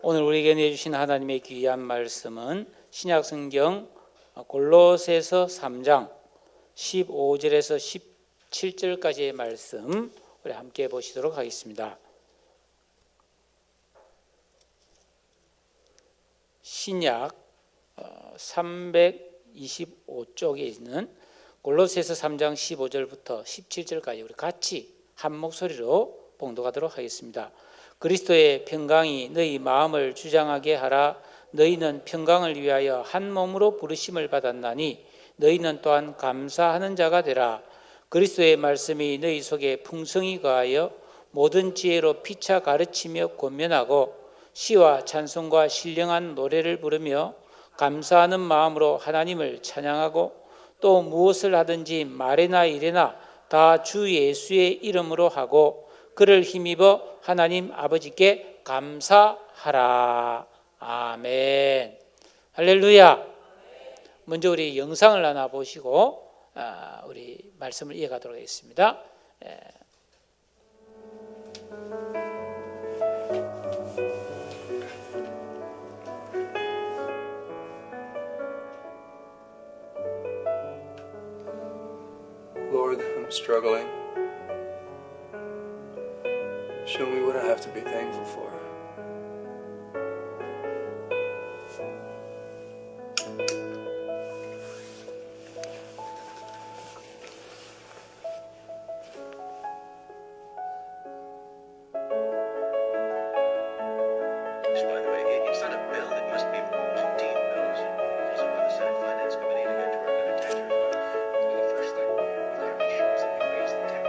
오늘 우리에게 내주신 하나님의 귀한 말씀은 신약성경 골로새서 3장 15절에서 17절까지의 말씀 우리 함께 보시도록 하겠습니다. 신약 325쪽에 있는 골로새서 3장 15절부터 17절까지 우리 같이 한 목소리로 봉독하도록 하겠습니다. 그리스도의 평강이 너희 마음을 주장하게 하라. 너희는 평강을 위하여 한 몸으로 부르심을 받았나니 너희는 또한 감사하는 자가 되라. 그리스도의 말씀이 너희 속에 풍성히 거하여 모든 지혜로 피차 가르치며 권면하고 시와 찬송과 신령한 노래를 부르며 감사하는 마음으로 하나님을 찬양하고 또 무엇을 하든지 말이나 일이나 다 주 예수의 이름으로 하고 그를 힘입어 하나님 아버지께 감사하라. 아멘. 할렐루야. 먼저 우리 영상을 하나 보시고 우리 말씀을 이어가도록 하겠습니다. Lord, I'm struggling. Show me what I have to be thankful for. By the way, it's not a bill. It must be 15 bills. Because of the Senate Finance Committee to get to work on a tax refund. Well, the first thing, that shows that we raised the tax.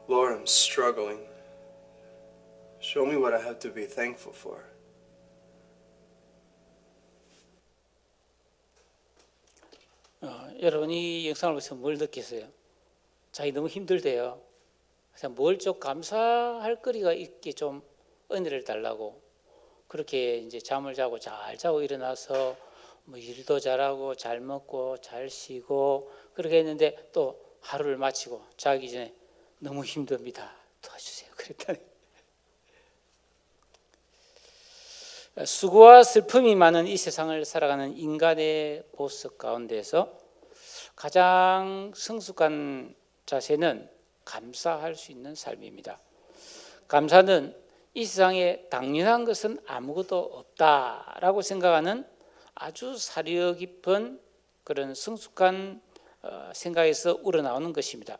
Lord, I'm struggling. Show me what I have to be thankful for. 여러분이 이 영상을 보면서 뭘 느끼세요? 자기 너무 힘들대요. 그래서 뭘 좀 감사할 거리가 있게 좀 은혜를 달라고 그렇게 이제 잠을 자고 잘 자고 일어나서 뭐 일도 잘하고 잘 먹고 잘 쉬고 그렇게 했는데 또 하루를 마치고 자기 전에 너무 힘듭니다. 도와주세요. 그랬더니 수고와 슬픔이 많은 이 세상을 살아가는 인간의 모습 가운데서 가장 성숙한 자세는 감사할 수 있는 삶입니다. 감사는 이 세상에 당연한 것은 아무것도 없다라고 생각하는 아주 사려 깊은 그런 성숙한 생각에서 우러나오는 것입니다.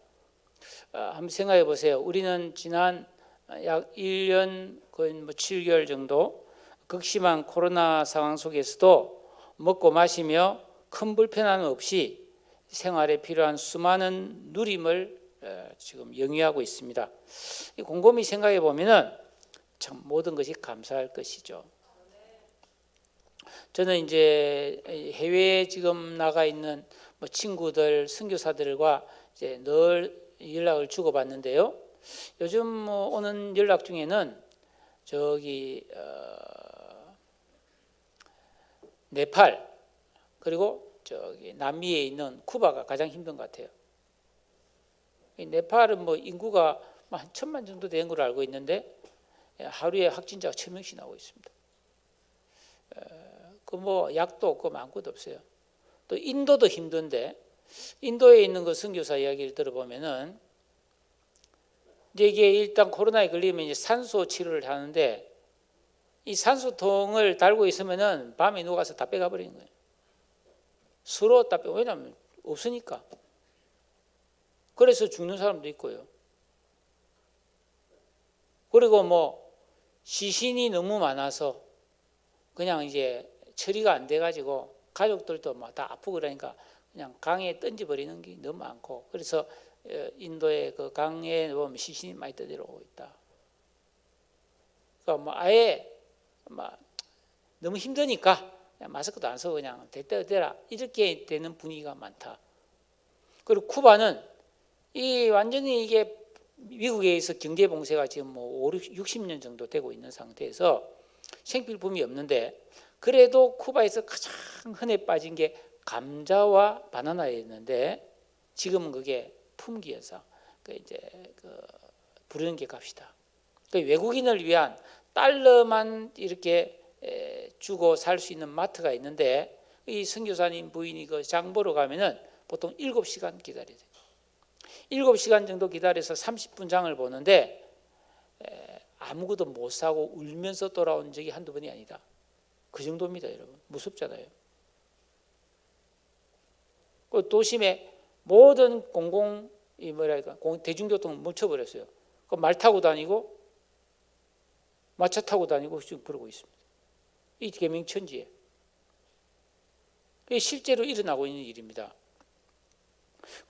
한번 생각해 보세요. 우리는 지난 약 1년 거의 7개월 정도 극심한 코로나 상황 속에서도 먹고 마시며 큰 불편함 없이 생활에 필요한 수많은 누림을 지금 영위하고 있습니다. 곰곰이 생각해 보면은 참 모든 것이 감사할 것이죠. 저는 이제 해외에 지금 나가 있는 뭐 친구들, 선교사들과 이제 늘 연락을 주고받는데요. 요즘 뭐 오는 연락 중에는 저기 네팔 그리고 저기 남미에 있는 쿠바가 가장 힘든 것 같아요. 이 네팔은 뭐 인구가 한 1,000만 정도 되는 걸로 알고 있는데 하루에 확진자가 1,000명씩 나오고 있습니다. 그 뭐 약도 없고 아무것도 없어요. 또 인도도 힘든데 인도에 있는 그 선교사 이야기를 들어보면은 이제 이게 일단 코로나에 걸리면 이제 산소 치료를 하는데 이 산소통을 달고 있으면은 밤에 누가서 다 빼가 버리는 거예요. 서로 다 빼고 왜냐하면 없으니까. 그래서 죽는 사람도 있고요. 그리고 뭐 시신이 너무 많아서 그냥 이제 처리가 안 돼가지고 가족들도 막 다 아프고 그러니까 그냥 강에 던져버리는 게 너무 많고 그래서 인도의 그 강에 보면 시신이 많이 떠내려오고 있다. 그러니까 뭐 아예 막 너무 힘드니까 그냥 마스크도 안 쓰고 그냥 됐다 되라 이렇게 되는 분위기가 많다. 그리고 쿠바는 이 완전히 이게 미국에서 경제 봉쇄가 지금 뭐 60년 정도 되고 있는 상태에서 생필품이 없는데 그래도 쿠바에서 가장 흔해 빠진 게 감자와 바나나였는데 지금은 그게 품귀 현상, 이제 부르는 게 값이다. 외국인을 위한 달러만 이렇게 주고 살 수 있는 마트가 있는데 이 선교사님 부인이 그 장 보러 가면은 보통 7시간 기다려야 돼요. 7시간 정도 기다려서 30분 장을 보는데 아무것도 못 사고 울면서 돌아온 적이 한두 번이 아니다. 그 정도입니다, 여러분. 무섭잖아요. 그 도심에 모든 대중교통을 멈춰버렸어요. 그 말 타고 다니고 마차 타고 다니고 지금 그러고 있습니다. 이 계명천지에. 그게 실제로 일어나고 있는 일입니다.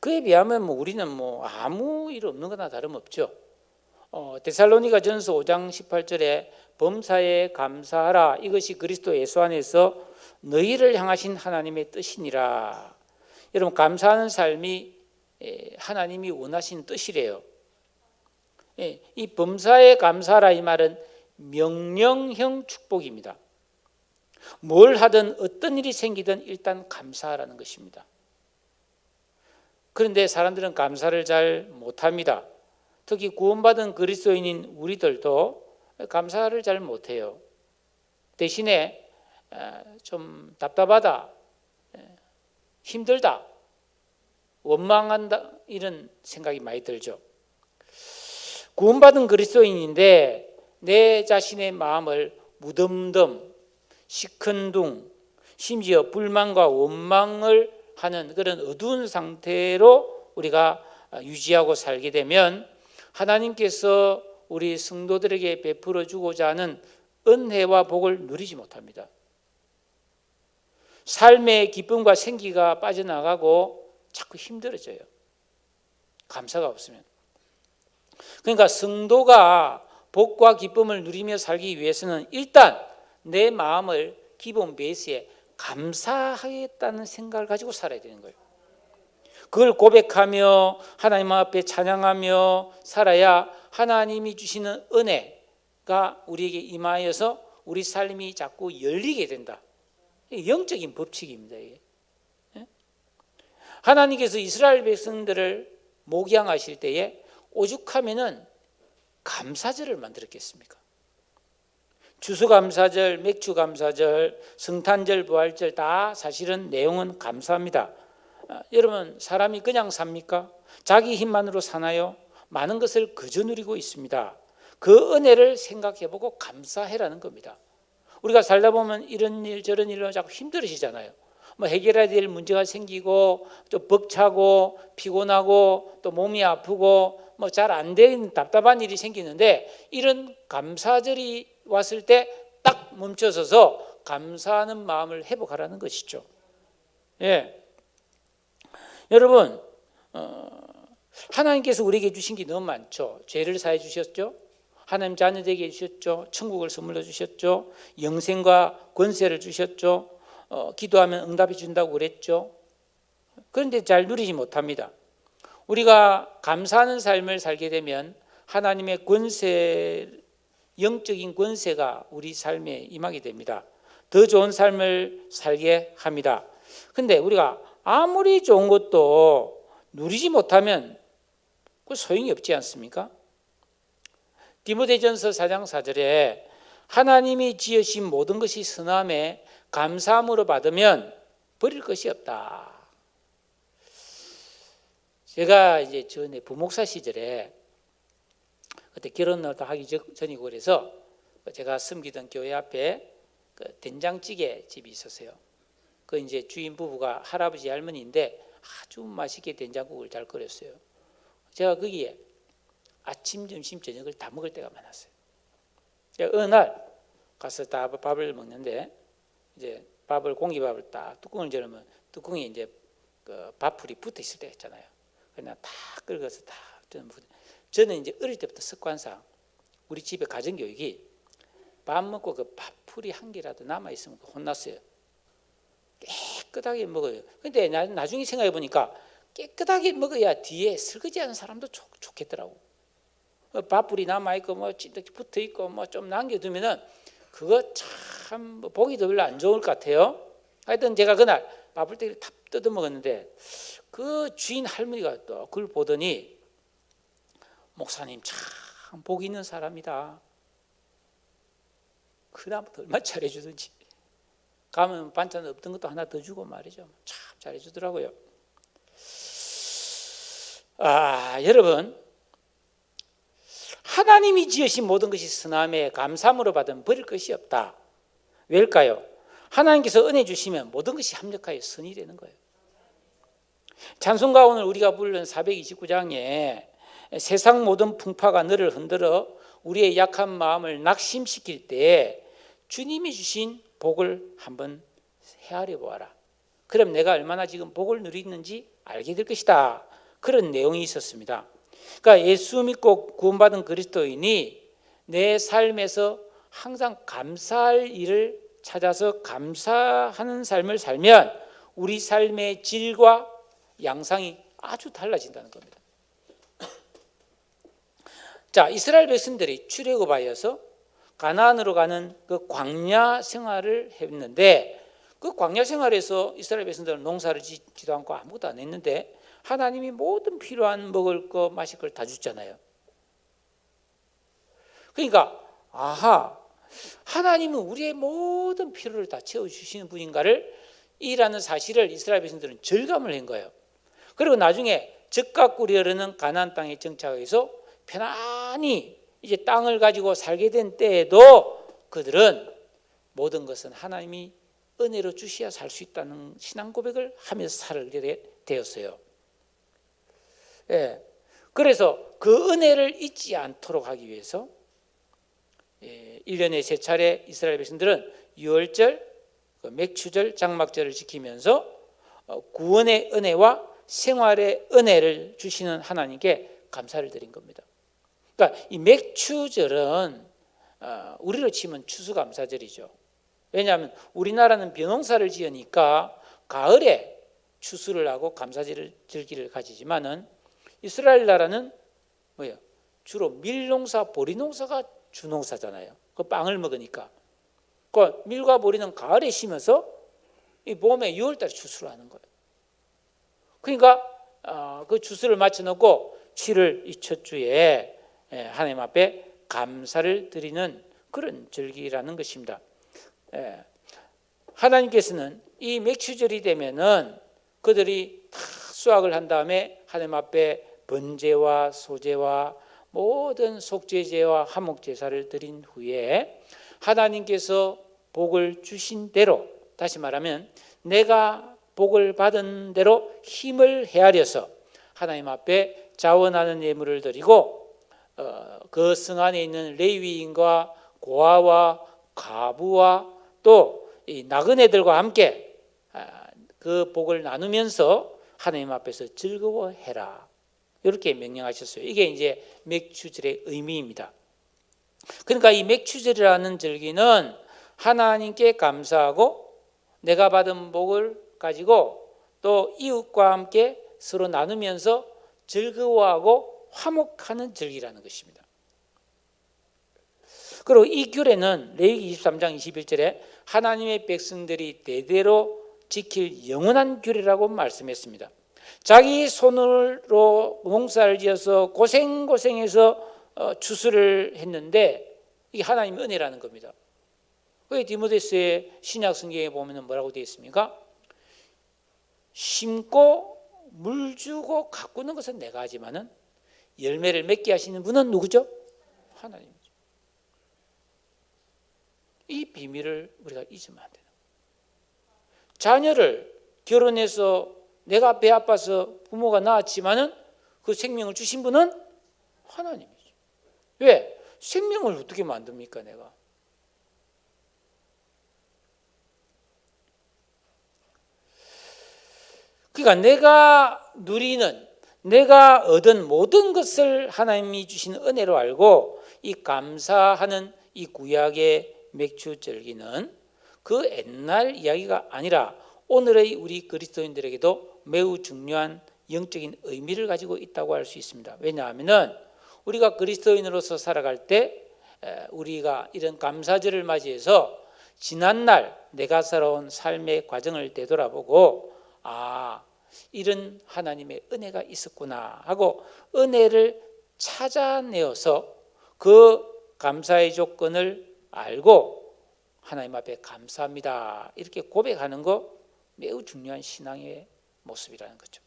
그에 비하면 뭐 우리는 뭐 아무 일 없는 거나 다름없죠. 데살로니가 전서 5장 18절에 범사에 감사하라 이것이 그리스도 예수 안에서 너희를 향하신 하나님의 뜻이니라. 여러분 감사하는 삶이 하나님이 원하신 뜻이래요. 이 범사에 감사하라 이 말은 명령형 축복입니다. 뭘 하든 어떤 일이 생기든 일단 감사하라는 것입니다. 그런데 사람들은 감사를 잘 못합니다. 특히 구원받은 그리스도인인 우리들도 감사를 잘 못해요. 대신에 좀 답답하다, 힘들다, 원망한다 이런 생각이 많이 들죠. 구원받은 그리스도인인데 내 자신의 마음을 무덤덤, 시큰둥, 심지어 불만과 원망을 하는 그런 어두운 상태로 우리가 유지하고 살게 되면 하나님께서 우리 성도들에게 베풀어 주고자 하는 은혜와 복을 누리지 못합니다. 삶의 기쁨과 생기가 빠져나가고 자꾸 힘들어져요. 감사가 없으면. 그러니까 성도가 복과 기쁨을 누리며 살기 위해서는 일단 내 마음을 기본 베이스에 감사하겠다는 생각을 가지고 살아야 되는 거예요. 그걸 고백하며 하나님 앞에 찬양하며 살아야 하나님이 주시는 은혜가 우리에게 임하여서 우리 삶이 자꾸 열리게 된다. 영적인 법칙입니다. 이게. 하나님께서 이스라엘 백성들을 목양하실 때에 오죽하면은 감사절을 만들었겠습니까? 추수감사절, 맥주감사절, 성탄절, 부활절 다 사실은 내용은 감사합니다. 여러분 사람이 그냥 삽니까? 자기 힘만으로 사나요? 많은 것을 그저 누리고 있습니다. 그 은혜를 생각해보고 감사해라는 겁니다. 우리가 살다 보면 이런 일 저런 일로 자꾸 힘들으시잖아요. 뭐 해결해야 될 문제가 생기고 또 벅차고 피곤하고 또 몸이 아프고 뭐 잘 안 되는 답답한 일이 생기는데 이런 감사절이 왔을 때 딱 멈춰서서 감사하는 마음을 회복하라는 것이죠. 예. 여러분 하나님께서 우리에게 주신 게 너무 많죠. 죄를 사해 주셨죠. 하나님 자녀 되게 해주셨죠. 천국을 선물로 주셨죠. 영생과 권세를 주셨죠. 기도하면 응답해 준다고 그랬죠. 그런데 잘 누리지 못합니다. 우리가 감사하는 삶을 살게 되면 하나님의 권세, 영적인 권세가 우리 삶에 임하게 됩니다. 더 좋은 삶을 살게 합니다. 그런데 우리가 아무리 좋은 것도 누리지 못하면 그 소용이 없지 않습니까? 디모데전서 4장 4절에 하나님이 지으신 모든 것이 선함에 감사함으로 받으면 버릴 것이 없다. 제가 이제 전에 부목사 시절에 그때 결혼을 하기 전이고 그래서 제가 섬기던 교회 앞에 그 된장찌개 집이 있었어요. 그 이제 주인 부부가 할아버지 할머니인데 아주 맛있게 된장국을 잘 끓였어요. 제가 거기에 아침, 점심, 저녁을 다 먹을 때가 많았어요. 어느 날 가서 다 밥을 먹는데 이제 공기밥을 딱 뚜껑을 열면 뚜껑에 이제 그 밥풀이 붙어 있을 때가 있잖아요. 그냥 다 끓여서 다 저는 이제 어릴 때부터 습관상 우리 집에 가정교육이 밥 먹고 그 밥풀이 한 개라도 남아 있으면 혼났어요. 깨끗하게 먹어요. 근데 나중에 생각해 보니까 깨끗하게 먹어야 뒤에 설거지하는 사람도 좋겠더라고. 밥풀이 남아 있고 뭐 찐득 붙어 있고 뭐 좀 남겨두면은 그거 참 보기도 별로 안 좋을 것 같아요. 하여튼 제가 그날 밥풀떼기를 다 뜯어 먹었는데 그 주인 할머니가 또 그걸 보더니 목사님 참 복 있는 사람이다. 그다음부터 얼마나 잘해주든지 가면 반찬 없던 것도 하나 더 주고 말이죠. 참 잘해주더라고요. 여러분, 하나님이 지으신 모든 것이 선함에 감사함으로 받으면 버릴 것이 없다. 왜일까요? 하나님께서 은혜 주시면 모든 것이 합력하여 선이 되는 거예요. 찬송가 오늘 우리가 부른 429장에 세상 모든 풍파가 너를 흔들어 우리의 약한 마음을 낙심시킬 때 주님이 주신 복을 한번 헤아려 보아라. 그럼 내가 얼마나 지금 복을 누리는지 알게 될 것이다. 그런 내용이 있었습니다. 그러니까 예수 믿고 구원받은 그리스도인이 내 삶에서 항상 감사할 일을 찾아서 감사하는 삶을 살면 우리 삶의 질과 양상이 아주 달라진다는 겁니다. 자, 이스라엘 백성들이 출애굽하여서 가나안으로 가는 그 광야 생활을 했는데 그 광야 생활에서 이스라엘 백성들은 농사를 짓지도 않고 아무것도 안 했는데 하나님이 모든 필요한 먹을 거 마실 걸 다 줬잖아요. 그러니까 하나님은 우리의 모든 필요를 다 채워주시는 분인가를 이라는 사실을 이스라엘 백성들은 절감을 한 거예요. 그리고 나중에 젖과 꿀이 흐르는 가나안 땅에 정착해서 편안히 이제 땅을 가지고 살게 된 때에도 그들은 모든 것은 하나님이 은혜로 주셔야 살 수 있다는 신앙 고백을 하면서 살게 되었어요. 그래서 그 은혜를 잊지 않도록 하기 위해서 1년에 3차례 이스라엘 백성들은 유월절, 맥추절, 장막절을 지키면서 구원의 은혜와 생활의 은혜를 주시는 하나님께 감사를 드린 겁니다. 그러니까 이 맥추절은 우리로 치면 추수감사절이죠. 왜냐하면 우리나라는 벼농사를 지으니까 가을에 추수를 하고 감사절기를 가지지만은 이스라엘 나라는 뭐예요? 주로 밀농사, 보리농사가 주농사잖아요. 그 빵을 먹으니까. 그 밀과 보리는 가을에 심어서 이 봄에 6월달에 추수를 하는 거예요. 그러니까 그 추수를 마쳐놓고 7월 이 첫 주에 하나님 앞에 감사를 드리는 그런 절기라는 것입니다. 하나님께서는 이 맥추절이 되면은 그들이 다 수확을 한 다음에 하나님 앞에 번제와 소제와 모든 속죄제와 화목제사를 드린 후에 하나님께서 복을 주신 대로, 다시 말하면 내가 복을 받은 대로 힘을 헤아려서 하나님 앞에 자원하는 예물을 드리고 그 성 안에 있는 레위인과 고아와 가부와 또 이 나그네들과 함께 그 복을 나누면서 하나님 앞에서 즐거워해라. 이렇게 명령하셨어요. 이게 이제 맥추절의 의미입니다. 그러니까 이 맥추절이라는 절기는 하나님께 감사하고 내가 받은 복을 가지고 또 이웃과 함께 서로 나누면서 즐거워하고 화목하는 절기라는 것입니다. 그리고 이 규례는 레위기 23장 21절에 하나님의 백성들이 대대로 지킬 영원한 규례라고 말씀했습니다. 자기 손으로 농사를 지어서 고생해서 추수를 했는데 이게 하나님의 은혜라는 겁니다. 왜 디모데서의 신약 성경에 보면 뭐라고 되어 있습니까? 심고 물 주고 가꾸는 것은 내가 하지만은 열매를 맺게 하시는 분은 누구죠? 하나님이죠. 이 비밀을 우리가 잊으면 안 돼요. 자녀를 결혼해서 내가 배 아파서 부모가 낳았지만은 그 생명을 주신 분은 하나님이죠. 왜? 생명을 어떻게 만듭니까, 내가? 그러니까 내가 누리는, 내가 얻은 모든 것을 하나님이 주신 은혜로 알고 이 감사하는 이 구약의 맥주절기는 그 옛날 이야기가 아니라 오늘의 우리 그리스도인들에게도 매우 중요한 영적인 의미를 가지고 있다고 할 수 있습니다. 왜냐하면 우리가 그리스도인으로서 살아갈 때 우리가 이런 감사절을 맞이해서 지난날 내가 살아온 삶의 과정을 되돌아보고 이런 하나님의 은혜가 있었구나 하고 은혜를 찾아내어서 그 감사의 조건을 알고 하나님 앞에 감사합니다 이렇게 고백하는 거 매우 중요한 신앙의 모습이라는 거죠.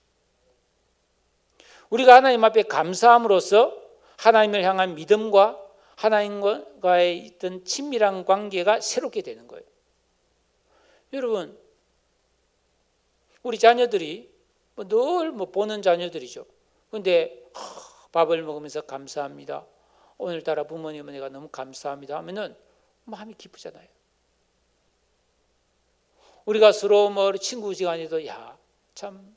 우리가 하나님 앞에 감사함으로써 하나님을 향한 믿음과 하나님과의 있던 친밀한 관계가 새롭게 되는 거예요. 여러분, 우리 자녀들이 늘 보는 자녀들이죠. 그런데 밥을 먹으면서 감사합니다. 오늘따라 부모님 은혜가 너무 감사합니다 하면은 마음이 기쁘잖아요. 우리가 서로 친구 시간에도 참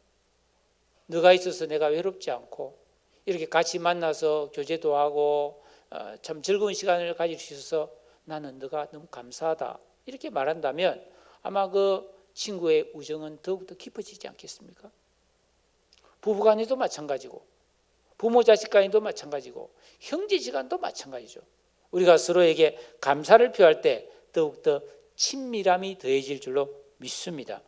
너가 있어서 내가 외롭지 않고 이렇게 같이 만나서 교제도 하고 참 즐거운 시간을 가질 수 있어서 나는 너가 너무 감사하다 이렇게 말한다면 아마 그 친구의 우정은 더욱더 깊어지지 않겠습니까? 부부간에도 마찬가지고 부모 자식 간에도 마찬가지고 형제지간도 마찬가지죠. 우리가 서로에게 감사를 표할 때 더욱더 친밀함이 더해질 줄로 믿습니다.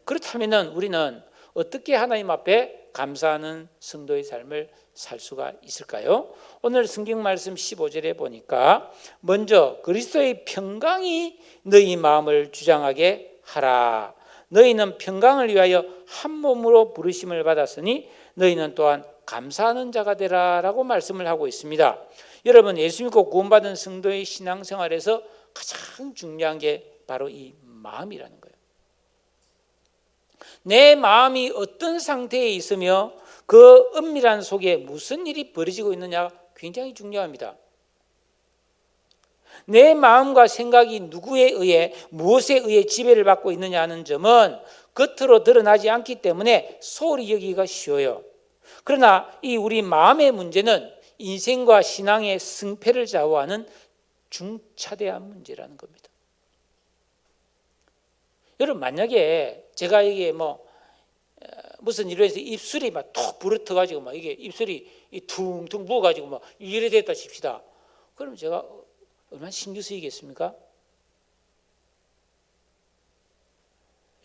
그렇다면 우리는 어떻게 하나님 앞에 감사하는 성도의 삶을 살 수가 있을까요? 오늘 성경 말씀 15절에 보니까 먼저 그리스도의 평강이 너희 마음을 주장하게 하라. 너희는 평강을 위하여 한 몸으로 부르심을 받았으니 너희는 또한 감사하는 자가 되라라고 말씀을 하고 있습니다. 여러분, 예수 믿고 구원받은 성도의 신앙생활에서 가장 중요한 게 바로 이 마음이라는 거예요. 내 마음이 어떤 상태에 있으며 그 은밀한 속에 무슨 일이 벌어지고 있느냐가 굉장히 중요합니다. 내 마음과 생각이 누구에 의해 무엇에 의해 지배를 받고 있느냐 하는 점은 겉으로 드러나지 않기 때문에 소홀히 여기기가 쉬워요. 그러나 이 우리 마음의 문제는 인생과 신앙의 승패를 좌우하는 중차대한 문제라는 겁니다. 여러분, 만약에 제가 이게 무슨 일로 해서 입술이 막 툭 부러뜨가지고 이게 입술이 퉁퉁 부어가지고 이래 됐다 칩시다. 그럼 제가 얼마나 신경 쓰이겠습니까?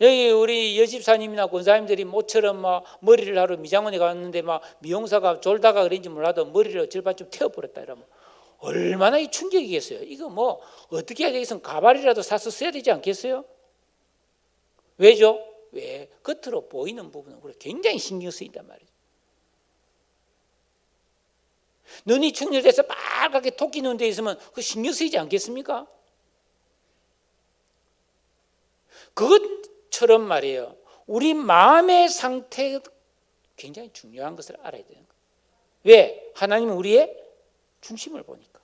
여기 우리 여집사님이나 권사님들이 모처럼 머리를 하러 미장원에 갔는데 미용사가 졸다가 그런지 몰라도 머리를 절반쯤 태워버렸다 이러면 얼마나 이 충격이겠어요. 이거 어떻게 해야 되겠으면 가발이라도 사서 써야 되지 않겠어요? 왜죠? 왜? 겉으로 보이는 부분은 우리가 굉장히 신경 쓰인단 말이죠. 눈이 충혈돼서 빨갛게 토끼 눈 돼 있으면 그 신경 쓰이지 않겠습니까? 그것처럼 말이에요. 우리 마음의 상태가 굉장히 중요한 것을 알아야 되는 거예요. 왜? 하나님은 우리의 중심을 보니까.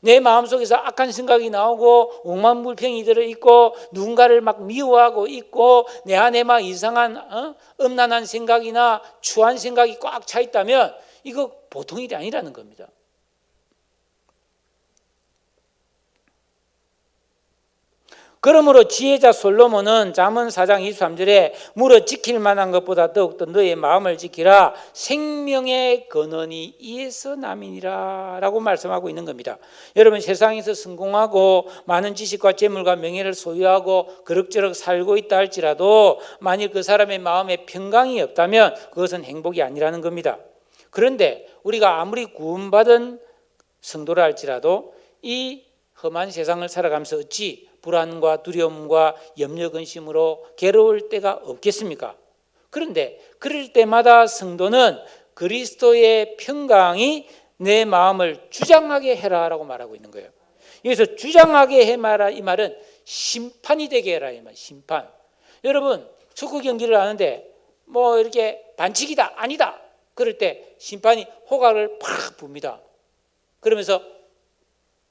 내 마음속에서 악한 생각이 나오고 오만불평이 들어있고 누군가를 미워하고 있고 내 안에 이상한 음란한 생각이나 추한 생각이 꽉 차 있다면 이거 보통 일이 아니라는 겁니다. 그러므로 지혜자 솔로몬은 잠언 4장 23절에 물어 지킬 만한 것보다 더욱더 너의 마음을 지키라. 생명의 근원이 이에서 남이니라 라고 말씀하고 있는 겁니다. 여러분, 세상에서 성공하고 많은 지식과 재물과 명예를 소유하고 그럭저럭 살고 있다 할지라도 만일 그 사람의 마음에 평강이 없다면 그것은 행복이 아니라는 겁니다. 그런데 우리가 아무리 구원받은 성도라 할지라도 이 험한 세상을 살아가면서 어찌 불안과 두려움과 염려 근심으로 괴로울 때가 없겠습니까? 그런데 그럴 때마다 성도는 그리스도의 평강이 내 마음을 주장하게 해라라고 말하고 있는 거예요. 여기서 주장하게 해라 이 말은 심판이 되게 해라 이 말. 심판. 여러분, 축구 경기를 하는데 뭐 이렇게 반칙이다 아니다 그럴 때 심판이 호각을 팍 붑니다. 그러면서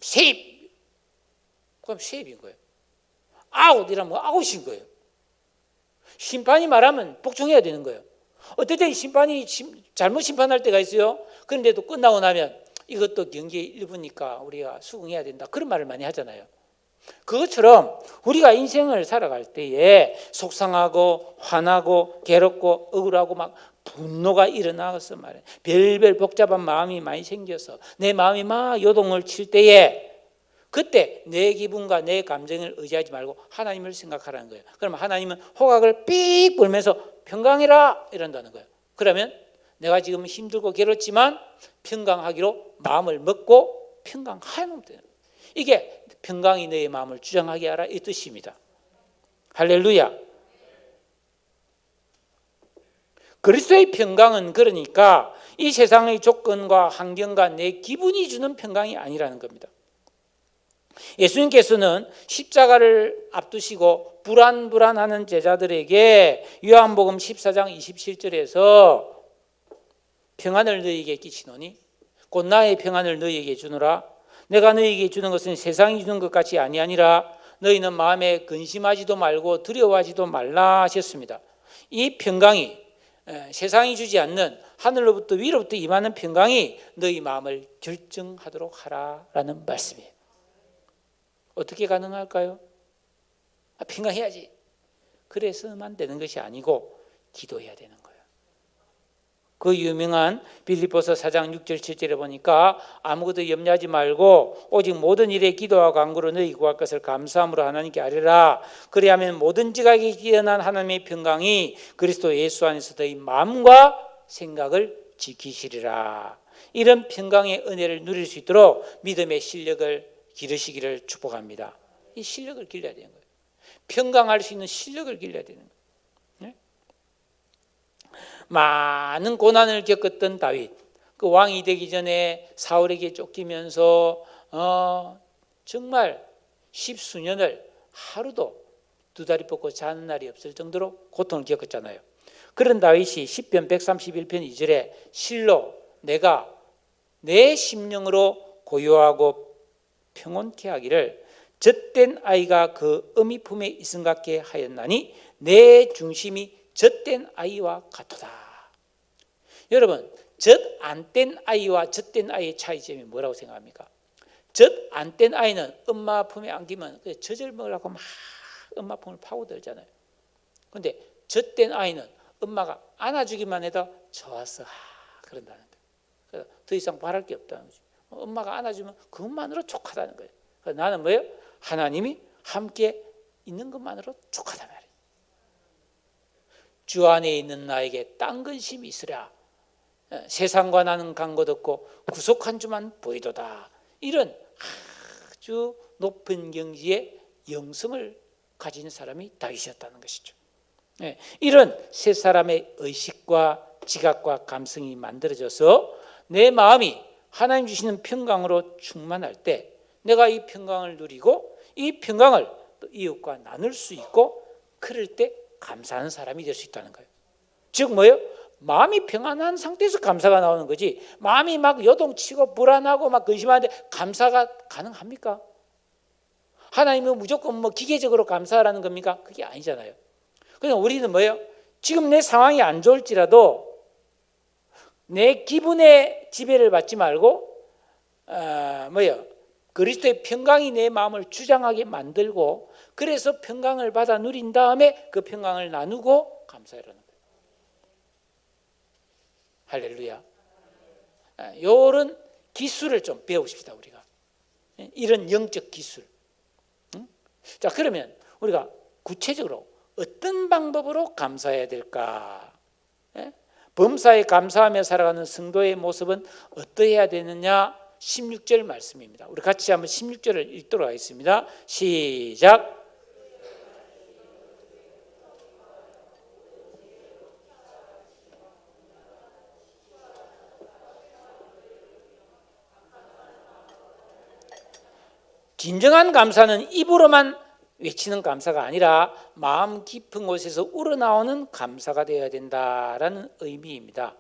세입. 그럼 세입인 거예요. 아웃 이라면 아웃인 거예요. 심판이 말하면 복종해야 되는 거예요. 어떨 때 심판이 잘못 심판할 때가 있어요. 그런데도 끝나고 나면 이것도 경기의 일부니까 우리가 수긍해야 된다 그런 말을 많이 하잖아요. 그것처럼 우리가 인생을 살아갈 때에 속상하고 화나고 괴롭고 억울하고 막 분노가 일어나서 말이에요. 별별 복잡한 마음이 많이 생겨서 내 마음이 막 요동을 칠 때에 그때 내 기분과 내 감정을 의지하지 말고 하나님을 생각하라는 거예요. 그러면 하나님은 호각을 삑 불면서 평강해라 이런다는 거예요. 그러면 내가 지금 힘들고 괴롭지만 평강하기로 마음을 먹고 평강하면 돼요. 이게 평강이 너의 마음을 주장하게 하라 이 뜻입니다. 할렐루야. 그리스도의 평강은 그러니까 이 세상의 조건과 환경과 내 기분이 주는 평강이 아니라는 겁니다. 예수님께서는 십자가를 앞두시고 불안하는 제자들에게 요한복음 14장 27절에서 평안을 너희에게 끼치노니 곧 나의 평안을 너희에게 주노라. 내가 너희에게 주는 것은 세상이 주는 것 같이 아니하니라. 너희는 마음에 근심하지도 말고 두려워하지도 말라 하셨습니다. 이 평강이 세상이 주지 않는 하늘로부터 위로부터 임하는 평강이 너희 마음을 결정하도록 하라라는 말씀이에요. 어떻게 가능할까요? 평강해야지. 그래서만 되는 것이 아니고 기도해야 되는 거예요. 그 유명한 빌립보서 4장 6절 7절에 보니까 아무것도 염려하지 말고 오직 모든 일에 기도와 간구로 너희 구할 것을 감사함으로 하나님께 아뢰라. 그리하면 모든 지각이 뛰어난 하나님의 평강이 그리스도 예수 안에서 너희 마음과 생각을 지키시리라. 이런 평강의 은혜를 누릴 수 있도록 믿음의 실력을 기르시기를 축복합니다. 이 실력을 길러야 되는 거예요. 평강할 수 있는 실력을 길러야 되는 거예요. 네? 많은 고난을 겪었던 다윗, 그 왕이 되기 전에 사울에게 쫓기면서 정말 십수년을 하루도 두 다리 뻗고 자는 날이 없을 정도로 고통을 겪었잖아요. 그런 다윗이 시편 131편 2절에 실로 내가 내 심령으로 고요하고 평온케 하기를 젖된 아이가 그 어미 품에 있음 같게 하였나니 내 중심이 젖된 아이와 같도다. 여러분, 젖 안 뗀 아이와 젖된 아이의 차이점이 뭐라고 생각합니까? 젖 안 뗀 아이는 엄마 품에 안기면 젖을 먹으려고 막 엄마 품을 파고들잖아요. 그런데 젖된 아이는 엄마가 안아주기만 해도 좋았어 그런다는 거예요. 그래서 더 이상 바랄 게 없다는 거죠. 엄마가 안아주면 그것만으로 족하다는 거예요. 그래서 나는 뭐예요? 하나님이 함께 있는 것만으로 족하단 말이에요. 주 안에 있는 나에게 딴 근심이 있으랴. 세상과 나는 간 것 없고 구속한 주만 보이도다. 이런 아주 높은 경지의 영성을 가진 사람이 다윗이었다는 것이죠. 이런 세 사람의 의식과 지각과 감성이 만들어져서 내 마음이 하나님 주시는 평강으로 충만할 때 내가 이 평강을 누리고 이 평강을 또 이웃과 나눌 수 있고 그럴 때 감사하는 사람이 될 수 있다는 거예요. 즉 뭐예요? 마음이 평안한 상태에서 감사가 나오는 거지 마음이 막 요동치고 불안하고 막 근심하는데 감사가 가능합니까? 하나님은 무조건 뭐 기계적으로 감사하라는 겁니까? 그게 아니잖아요. 그냥 우리는 뭐예요? 지금 내 상황이 안 좋을지라도 내 기분에 지배를 받지 말고 그리스도의 평강이 내 마음을 주장하게 만들고, 그래서 평강을 받아 누린 다음에 그 평강을 나누고 감사하라는 거예요. 할렐루야. 이런 기술을 좀 배우십시다, 우리가. 이런 영적 기술. 자, 그러면 우리가 구체적으로 어떤 방법으로 감사해야 될까? 범사에 감사하며 살아가는 성도의 모습은 어떠해야 되느냐? 16절 말씀입니다. 우리 같이 한번 16절을 읽도록 하겠습니다. 시작. 진정한 감사는 입으로만 외치는 감사가 아니라 마음 깊은 곳에서 우러나오는 감사가 되어야 된다라는 의미입니다.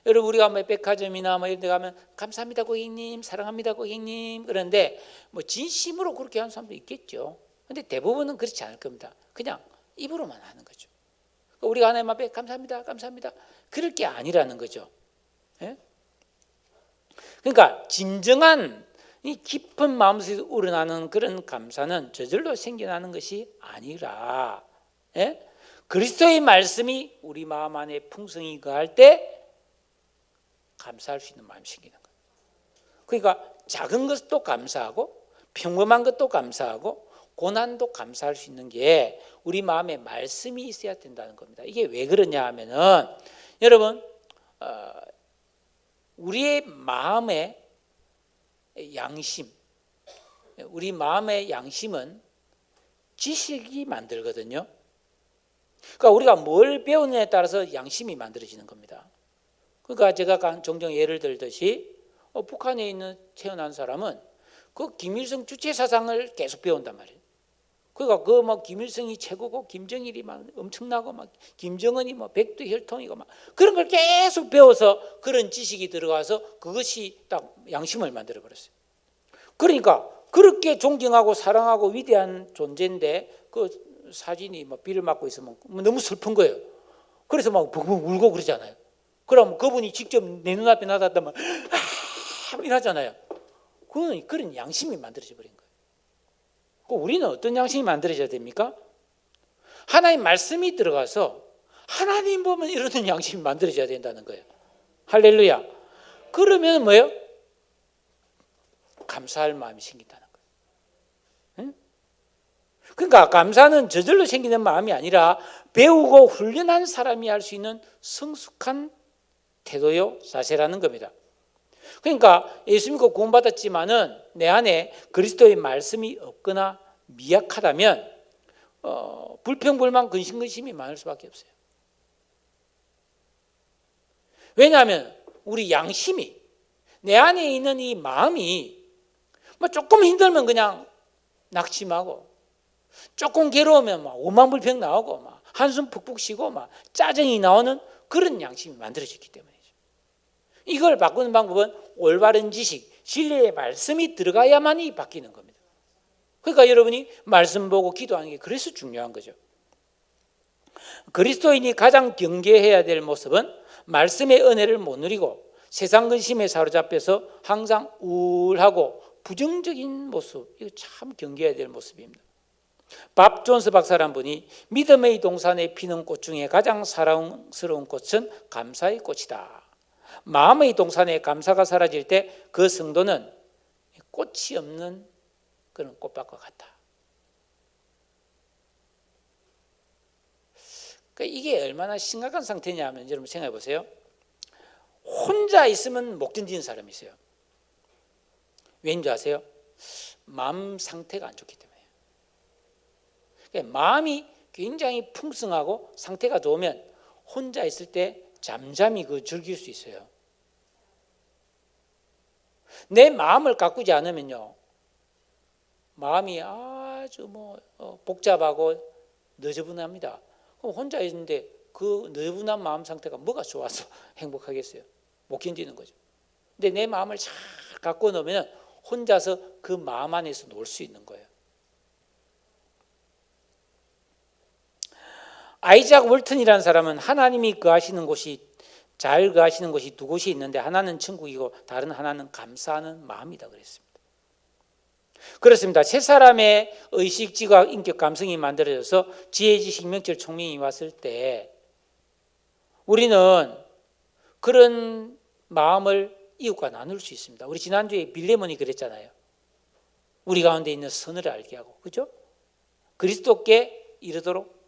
여러분, 우리가 뭐 백화점이나 뭐 이런 데 가면 감사합니다 고객님, 사랑합니다 고객님, 그런데 뭐 진심으로 그렇게 하는 사람도 있겠죠. 근데 대부분은 그렇지 않을 겁니다. 그냥 입으로만 하는 거죠. 우리가 하나님 앞에 감사합니다 감사합니다 그럴 게 아니라는 거죠. 그러니까 진정한 이 깊은 마음속에서 우러나는 그런 감사는 저절로 생겨나는 것이 아니라, 그리스도의 말씀이 우리 마음 안에 풍성히 거할 때 감사할 수 있는 마음이 생기는 거예요. 그러니까 작은 것도 감사하고 평범한 것도 감사하고 고난도 감사할 수 있는 게 우리 마음에 말씀이 있어야 된다는 겁니다. 이게 왜 그러냐 하면은, 여러분, 우리의 마음의 양심, 우리 마음의 양심은 지식이 만들거든요. 그러니까 우리가 뭘 배우느냐에 따라서 양심이 만들어지는 겁니다. 그러니까 제가 종종 예를 들듯이 북한에 있는 태어난 사람은 그 김일성 주체 사상을 계속 배운단 말이에요. 그러니까 그 뭐 김일성이 최고고 김정일이 막 엄청나고 막 김정은이 뭐 백두혈통이고 막 그런 걸 계속 배워서 그런 지식이 들어가서 그것이 딱 양심을 만들어 버렸어요. 그러니까 그렇게 존경하고 사랑하고 위대한 존재인데 그 사진이 뭐 비를 맞고 있으면 너무 슬픈 거예요. 그래서 막 벙벙 울고 그러잖아요. 그럼 그분이 직접 내 눈앞에 나타났다면 이러잖아요. 그런 양심이 만들어져 버린 거예요. 우리는 어떤 양심이 만들어져야 됩니까? 하나님 말씀이 들어가서 하나님 보면 이러는 양심이 만들어져야 된다는 거예요. 할렐루야. 그러면 뭐예요? 감사할 마음이 생긴다는 거예요. 그러니까 감사는 저절로 생기는 마음이 아니라 배우고 훈련한 사람이 할 수 있는 성숙한 태도요, 자세라는 겁니다. 그러니까 예수 믿고 구원받았지만은 내 안에 그리스도의 말씀이 없거나 미약하다면 불평불만 근심근심이 많을 수밖에 없어요. 왜냐하면 우리 양심이, 내 안에 있는 이 마음이 뭐 조금 힘들면 그냥 낙심하고, 조금 괴로우면 막 오만불평 나오고 막 한숨 푹푹 쉬고 막 짜증이 나오는 그런 양심이 만들어졌기 때문이죠. 이걸 바꾸는 방법은 올바른 지식, 진리의 말씀이 들어가야만이 바뀌는 겁니다. 그러니까 여러분이 말씀 보고 기도하는 게 그래서 중요한 거죠. 그리스도인이 가장 경계해야 될 모습은 말씀의 은혜를 못 누리고 세상 근심에 사로잡혀서 항상 우울하고 부정적인 모습, 이거 참 경계해야 될 모습입니다. 밥 존스 박사란 분이 믿음의 동산에 피는 꽃 중에 가장 사랑스러운 꽃은 감사의 꽃이다. 마음의 동산에 감사가 사라질 때 그 성도는 꽃이 없는 그런 꽃밭과 같다. 그러니까 이게 얼마나 심각한 상태냐 하면 여러분 생각해 보세요. 혼자 있으면 못 견디는 사람이 있어요. 왠지 아세요? 마음 상태가 안 좋기 때문에. 그러니까 마음이 굉장히 풍성하고 상태가 좋으면 혼자 있을 때 잠잠히 즐길 수 있어요. 내 마음을 가꾸지 않으면요, 마음이 아주 복잡하고 너저분합니다. 그럼 혼자 있는데 그 너저분한 마음 상태가 뭐가 좋아서 행복하겠어요? 못 견디는 거죠. 근데 내 마음을 잘 가꾸어 놓으면 혼자서 그 마음 안에서 놀 수 있는 거예요. 아이작 월튼이라는 사람은 하나님이 거하시는 곳이, 잘 거하시는 곳이 두 곳이 있는데 하나는 천국이고 다른 하나는 감사하는 마음이다 그랬습니다. 그렇습니다. 세 사람의 의식, 지각, 인격, 감성이 만들어져서 지혜, 지식, 명철, 총명이 왔을 때 우리는 그런 마음을 이웃과 나눌 수 있습니다. 우리 지난주에 빌레몬이 그랬잖아요. 우리 가운데 있는 선을 알게 하고, 그죠? 그리스도께 이르도록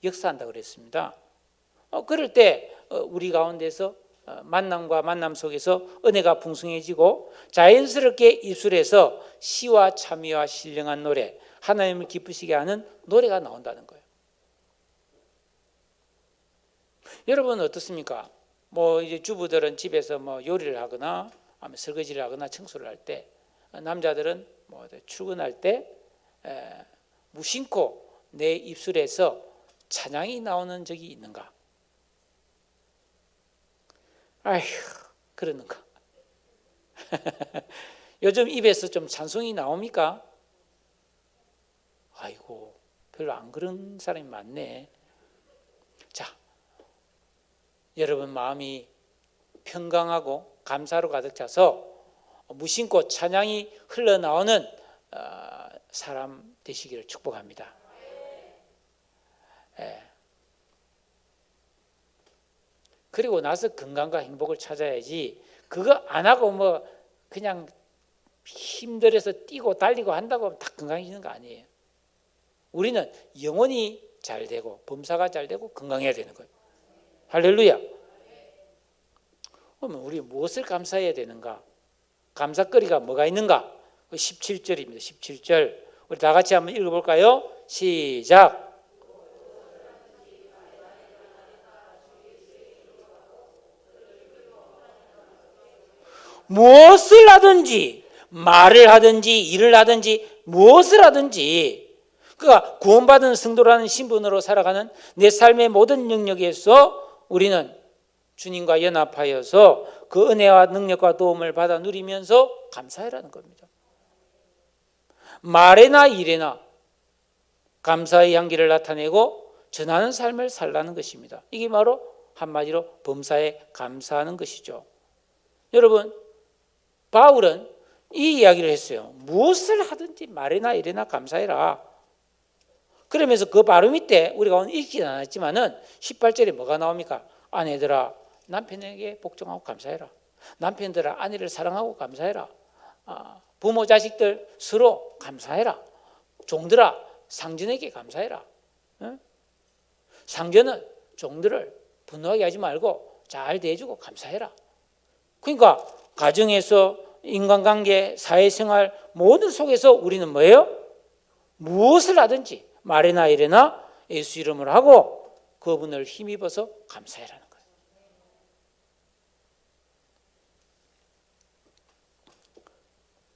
역사한다고 그랬습니다. 그럴 때 우리 가운데서 만남과 만남 속에서 은혜가 풍성해지고 자연스럽게 입술에서 시와 참회와 신령한 노래, 하나님을 기쁘시게 하는 노래가 나온다는 거예요. 여러분은 어떻습니까? 이제 주부들은 집에서 요리를 하거나 아니면 설거지를 하거나 청소를 할 때, 남자들은 출근할 때 무심코 내 입술에서 찬양이 나오는 적이 있는가? 아휴, 그러는가? 요즘 입에서 좀 찬송이 나옵니까? 아이고, 별로 안 그런 사람이 많네. 자, 여러분 마음이 평강하고 감사로 가득 차서 무심코 찬양이 흘러나오는 사람 되시기를 축복합니다. 그리고 나서 건강과 행복을 찾아야지, 그거 안 하고 그냥 힘들어서 뛰고 달리고 한다고 하면 다 건강해지는 거 아니에요. 우리는 영혼이 잘 되고 범사가 잘 되고 건강해야 되는 거예요. 할렐루야. 그러면 우리 무엇을 감사해야 되는가? 감사거리가 뭐가 있는가? 17절입니다. 17절. 우리 다 같이 한번 읽어볼까요? 시작. 무엇을 하든지, 말을 하든지 일을 하든지 무엇을 하든지, 그가 구원받은 성도라는 신분으로 살아가는 내 삶의 모든 영역에서 우리는 주님과 연합하여서 그 은혜와 능력과 도움을 받아 누리면서 감사해라는 겁니다. 말에나 일에나 감사의 향기를 나타내고 전하는 삶을 살라는 것입니다. 이게 바로 한마디로 범사에 감사하는 것이죠. 여러분, 바울은 이 이야기를 했어요. 무엇을 하든지 말이나 일이나 감사해라. 그러면서 그 바로 밑에 우리가 오늘 읽지는 않았지만은 18절에 뭐가 나옵니까? 아내들아 남편에게 복종하고 감사해라. 남편들아 아내를 사랑하고 감사해라. 부모 자식들 서로 감사해라. 종들아 상전에게 감사해라. 상전은 종들을 분노하게 하지 말고 잘 대해주고 감사해라. 그러니까 가정에서 인간관계, 사회생활 모든 속에서 우리는 뭐예요? 무엇을 하든지 말이나 일이나 예수 이름으로 하고 그분을 힘입어서 감사해라는 거예요.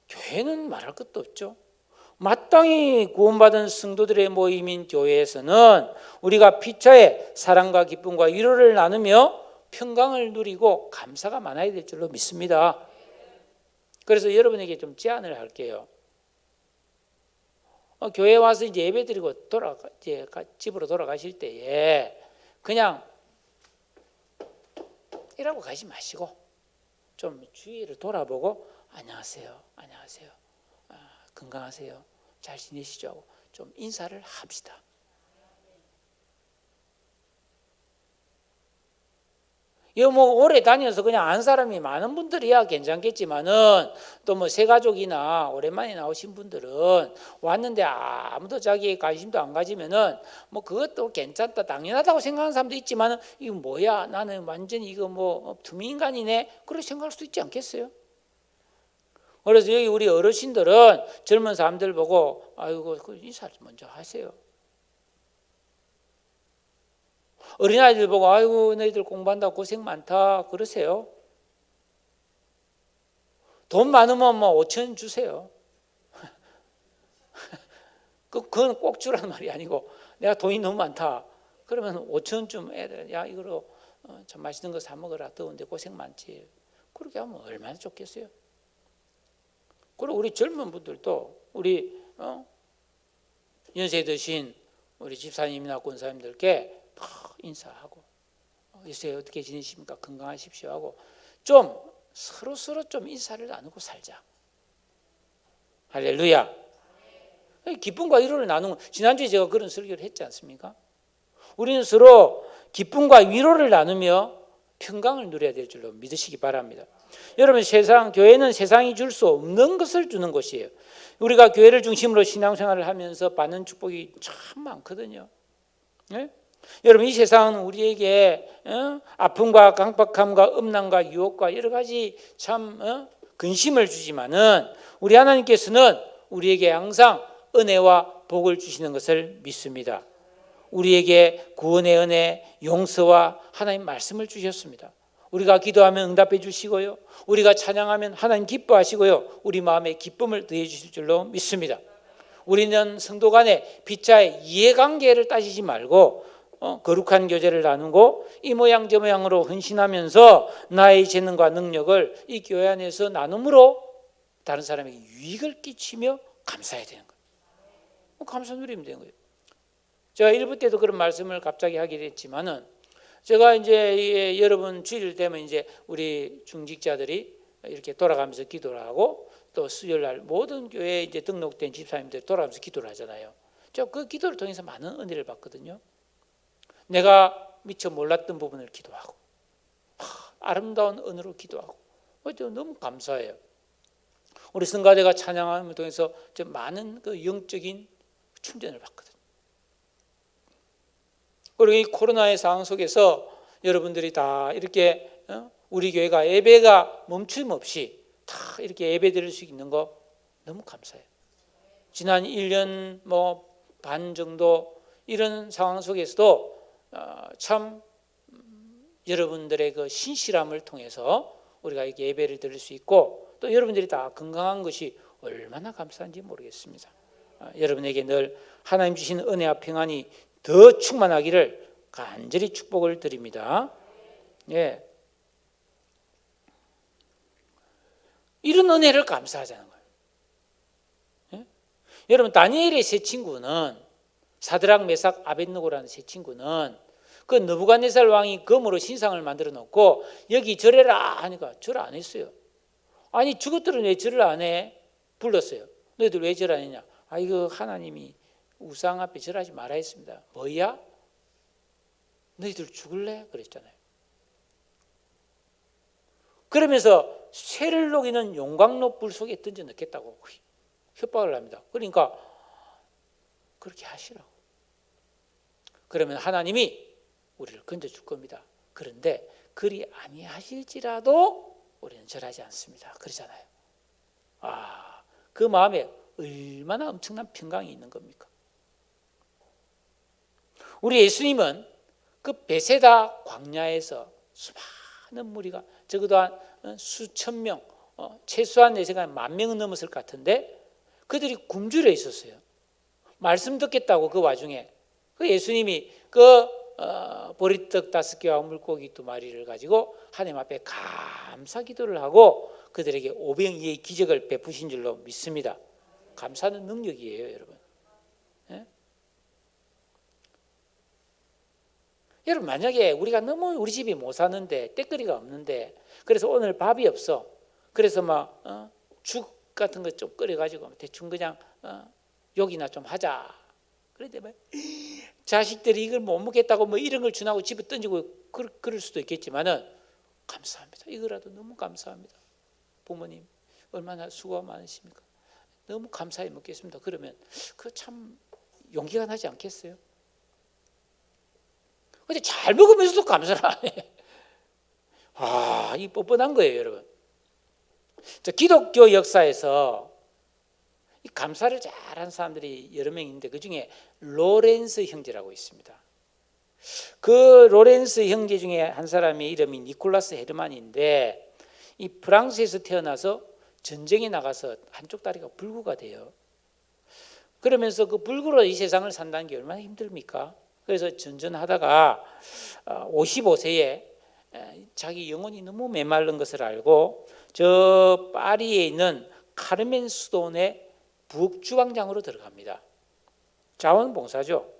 교회는 말할 것도 없죠. 마땅히 구원받은 성도들의 모임인 교회에서는 우리가 피차에 사랑과 기쁨과 위로를 나누며 평강을 누리고 감사가 많아야 될 줄로 믿습니다. 그래서 여러분에게 좀 제안을 할게요. 교회 와서 이제 예배 드리고 이제 집으로 돌아가실 때에 그냥 이라고 가지 마시고 좀 주위를 돌아보고 안녕하세요, 안녕하세요, 건강하세요, 잘 지내시죠 하고 좀 인사를 합시다. 이거 오래 다녀서 그냥 안 사람이 많은 분들이야 괜찮겠지만은 또 새 가족이나 오랜만에 나오신 분들은 왔는데 아무도 자기의 관심도 안 가지면은 그것도 괜찮다 당연하다고 생각하는 사람도 있지만은 이거 뭐야 나는 완전히 이거 투미인간이네 그렇게 생각할 수도 있지 않겠어요? 그래서 여기 우리 어르신들은 젊은 사람들 보고 아이고 인사를 먼저 하세요. 어린아이들 보고 아이고 너희들 공부한다고 고생 많다 그러세요. 돈 많으면 5천 주세요. 그건 꼭 주라는 말이 아니고 내가 돈이 너무 많다 그러면 5천쯤 애들 야 이거로 참 맛있는 거 사 먹어라 더운데 고생 많지 그렇게 하면 얼마나 좋겠어요. 그리고 우리 젊은 분들도 우리 연세 드신 우리 집사님이나 권사님들께 인사하고 요새 어떻게 지내십니까? 건강하십시오 하고 좀 서로 좀 인사를 나누고 살자. 할렐루야. 기쁨과 위로를 나누는, 지난주에 제가 그런 설교를 했지 않습니까? 우리는 서로 기쁨과 위로를 나누며 평강을 누려야 될 줄로 믿으시기 바랍니다. 여러분, 교회는 세상이 줄 수 없는 것을 주는 곳이에요. 우리가 교회를 중심으로 신앙생활을 하면서 받는 축복이 참 많거든요. 네? 여러분, 이 세상은 우리에게 아픔과 강박함과 음란과 유혹과 여러 가지 참 근심을 주지만은 우리 하나님께서는 우리에게 항상 은혜와 복을 주시는 것을 믿습니다. 우리에게 구원의 은혜, 용서와 하나님 말씀을 주셨습니다. 우리가 기도하면 응답해 주시고요, 우리가 찬양하면 하나님 기뻐하시고요, 우리 마음에 기쁨을 더해 주실 줄로 믿습니다. 우리는 성도 간의 피차의 이해관계를 따지지 말고 거룩한 교제를 나누고 이 모양 저 모양으로 헌신하면서 나의 재능과 능력을 이 교회 안에서 나눔으로 다른 사람에게 유익을 끼치며 감사해야 되는 거예요. 감사 누리면 되는 거예요. 제가 1부 때도 그런 말씀을 갑자기 하게 됐지만은, 제가 이제 여러분 주일 되면 이제 우리 중직자들이 이렇게 돌아가면서 기도를 하고, 또 수요일 날 모든 교회에 이제 등록된 집사님들 돌아가면서 기도를 하잖아요. 제가 그 기도를 통해서 많은 은혜를 받거든요. 내가 미처 몰랐던 부분을 기도하고, 아름다운 은혜로 기도하고, 너무 감사해요. 우리 성가대가 찬양함을 통해서 많은 그 영적인 충전을 받거든요. 그리고 이 코로나의 상황 속에서 여러분들이 다 이렇게 우리 교회가 예배가 멈춤 없이 다 이렇게 예배 드릴 수 있는 거 너무 감사해요. 지난 1년 반 정도 이런 상황 속에서도 참 여러분들의 그 신실함을 통해서 우리가 이렇게 예배를 드릴 수 있고, 또 여러분들이 다 건강한 것이 얼마나 감사한지 모르겠습니다. 여러분에게 늘 하나님 주신 은혜와 평안이 더 충만하기를 간절히 축복을 드립니다. 예. 이런 은혜를 감사하자는 거예요. 예? 여러분, 다니엘의 세 친구는, 사드락, 메삭, 아벳느고라는 세 친구는 그 느부갓네살 왕이 금으로 신상을 만들어 놓고 여기 절해라 하니까 절 안 했어요. 아니, 저것들은 왜 절을 안 해? 불렀어요. 너희들 왜 절 안 했냐? 이거 하나님이 우상 앞에 절하지 말아 했습니다. 뭐야? 너희들 죽을래? 그랬잖아요. 그러면서 쇠를 녹이는 용광로 불 속에 던져 넣겠다고 협박을 합니다. 그러니까 그렇게 하시라고. 그러면 하나님이 우리를 건져줄 겁니다. 그런데 그리 아니하실지라도 우리는 절하지 않습니다. 그러잖아요. 그 마음에 얼마나 엄청난 평강이 있는 겁니까? 우리 예수님은 그 베세다 광야에서 수많은 무리가, 적어도 한 수천 명, 최소한 내 생각에 10,000명은 넘었을 것 같은데 그들이 굶주려 있었어요. 말씀 듣겠다고. 그 와중에 그 예수님이 보리떡 5개와 물고기 2마리를 가지고 하나님 앞에 감사 기도를 하고 그들에게 500이의 기적을 베푸신 줄로 믿습니다. 감사는 능력이에요, 여러분. 예? 여러분, 만약에 우리가 너무 우리 집이 못 사는데, 때거리가 없는데, 그래서 오늘 밥이 없어, 그래서 죽 같은 거 좀 끓여가지고 대충 그냥 욕이나 좀 하자. 그런데 자식들이 이걸 못 먹겠다고 이런 걸 주나고 집에 던지고 그럴 수도 있겠지만은 감사합니다. 이거라도 너무 감사합니다. 부모님 얼마나 수고가 많으십니까? 너무 감사히 먹겠습니다. 그러면 그 참 용기가 나지 않겠어요? 근데 잘 먹으면서도 감사를 안 해. 이 뻔뻔한 거예요, 여러분. 기독교 역사에서 이 감사를 잘한 사람들이 여러 명 있는데 그 중에 로렌스 형제라고 있습니다. 그 로렌스 형제 중에 한 사람이 이름이 니콜라스 헤르만인데, 이 프랑스에서 태어나서 전쟁에 나가서 한쪽 다리가 불구가 돼요. 그러면서 그 불구로 이 세상을 산다는 게 얼마나 힘듭니까? 그래서 전전하다가 55세에 자기 영혼이 너무 메마른 것을 알고 저 파리에 있는 카르멘 수도원의 부엌주방장으로 들어갑니다. 자원봉사죠.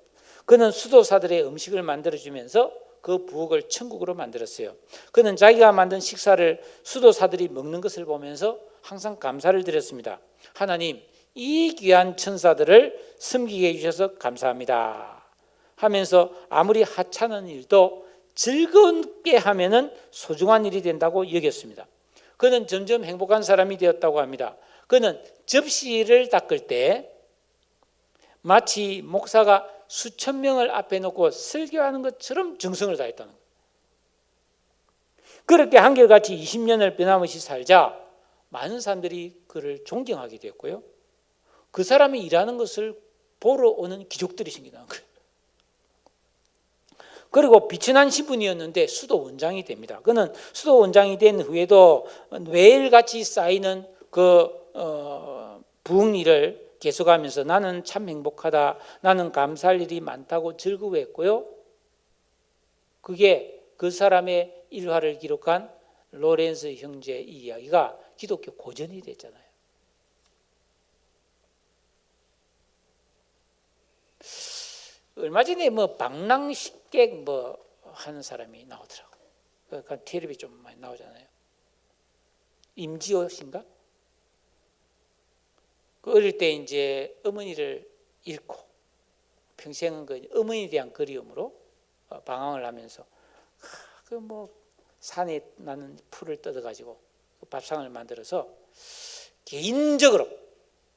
그는 수도사들의 음식을 만들어주면서 그 부엌을 천국으로 만들었어요. 그는 자기가 만든 식사를 수도사들이 먹는 것을 보면서 항상 감사를 드렸습니다. 하나님, 이 귀한 천사들을 섬기게 해주셔서 감사합니다 하면서 아무리 하찮은 일도 즐겁게 하면은 소중한 일이 된다고 여겼습니다. 그는 점점 행복한 사람이 되었다고 합니다. 그는 접시를 닦을 때 마치 목사가 수천 명을 앞에 놓고 설교하는 것처럼 정성을 다했다는 거예요. 그렇게 한결같이 20년을 변함없이 살자 많은 사람들이 그를 존경하게 되었고요. 그 사람이 일하는 것을 보러 오는 귀족들이 생기는 거예요. 그리고 비천한 신분이었는데 수도 원장이 됩니다. 그는 수도 원장이 된 후에도 매일같이 쌓이는 부흥일을 계속하면서 나는 참 행복하다, 나는 감사할 일이 많다고 즐거워했고요. 그게 그 사람의 일화를 기록한 로렌스 형제의 이야기가 기독교 고전이 됐잖아요. 얼마 전에 방랑식객 하는 사람이 나오더라고. 그러니까 텔레비 좀 많이 나오잖아요. 임지호 씨인가? 그 어릴 때 이제 어머니를 잃고 평생은 그 어머니에 대한 그리움으로 방황을 하면서 산에 나는 풀을 뜯어가지고 그 밥상을 만들어서 개인적으로,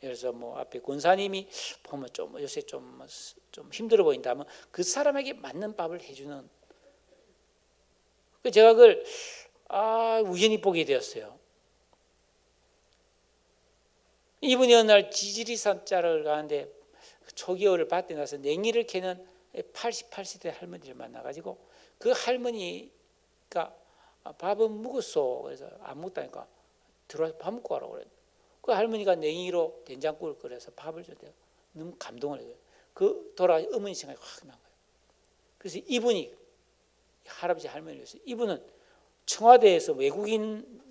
예를 들어서 앞에 권사님이 보면 좀 요새 좀 힘들어 보인다면 그 사람에게 맞는 밥을 해주는, 제가 그걸 우연히 보게 되었어요. 이분이 어느 날 지지리산 자락을 가는데 초기호를 밭에 나서 냉이를 캐는 88세대 할머니를 만나가지고 그 할머니가 밥은 먹었어. 그래서 안 먹다니까 들어와서 밥 먹고 가라고 그래. 그 할머니가 냉이로 된장국을 끓여서 밥을 줬대요. 너무 감동을 해요. 그 어머니 생각이 확 난 거예요. 그래서 이분이 할아버지 할머니를 위해서, 이분은 청와대에서 외국인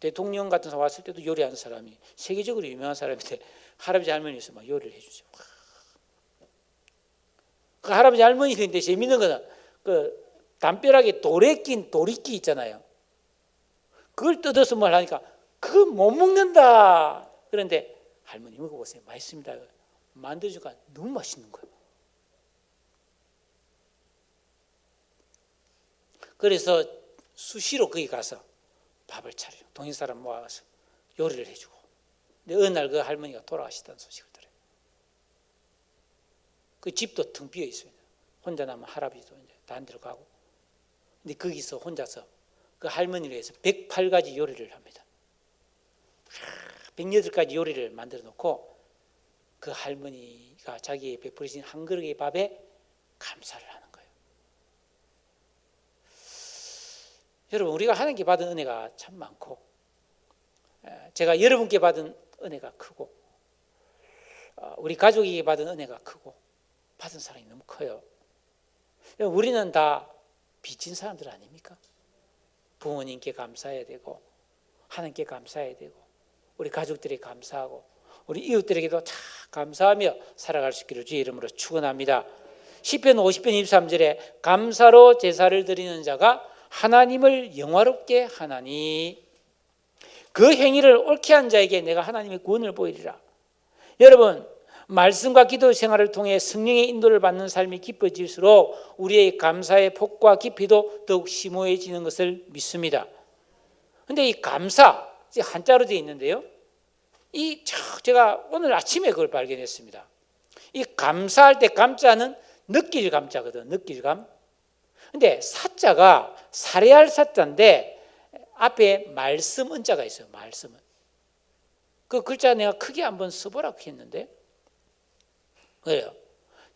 대통령 같은 사람 왔을 때도 요리하는 사람이 세계적으로 유명한 사람인데 할아버지 할머니를 위해서 막 요리를 해주죠. 그 할아버지 할머니인데 재밌는 거는 그 담벼락에 돌에 낀 도리끼 있잖아요. 그걸 뜯어서 뭘 하니까 그거 못 먹는다. 그런데 할머니 먹어보세요. 맛있습니다. 만들어주니까 너무 맛있는 거예요. 그래서 수시로 거기 가서 밥을 차려요. 동인 사람 모아서 요리를 해주고. 근데 어느 날 그 할머니가 돌아가시다는 소식을 들어요. 그 집도 텅 비어 있어요. 혼자 남은 할아버지도 이제 다른 데로 가고. 근데 거기서 혼자서 그 할머니를 위해서 108가지 요리를 합니다. 108가지 요리를 만들어 놓고 그 할머니가 자기의 베풀으신 한 그릇의 밥에 감사를 하는 거예요. 여러분, 우리가 하나님께 받은 은혜가 참 많고, 제가 여러분께 받은 은혜가 크고, 우리 가족에게 받은 은혜가 크고, 받은 사랑이 너무 커요. 우리는 다 빚진 사람들 아닙니까? 부모님께 감사해야 되고, 하나님께 감사해야 되고, 우리 가족들에게 감사하고, 우리 이웃들에게도 다 감사하며 살아갈 수 있기를 주의 이름으로 축원합니다. 시편 50편 23절에 감사로 제사를 드리는 자가 하나님을 영화롭게 하나니 그 행위를 옳게 한 자에게 내가 하나님의 구원을 보이리라. 여러분, 말씀과 기도 생활을 통해 성령의 인도를 받는 삶이 깊어질수록 우리의 감사의 폭과 깊이도 더욱 심오해지는 것을 믿습니다. 그런데 이 감사, 한자로 되어 있는데요, 제가 오늘 아침에 그걸 발견했습니다. 이 감사할 때 감자는 느낄 감자거든, 느낄 감. 근데 사자가 살해할 사자인데 앞에 말씀 은자가 있어요. 말씀은. 그 글자 내가 크게 한번 써보라고 했는데, 그래요.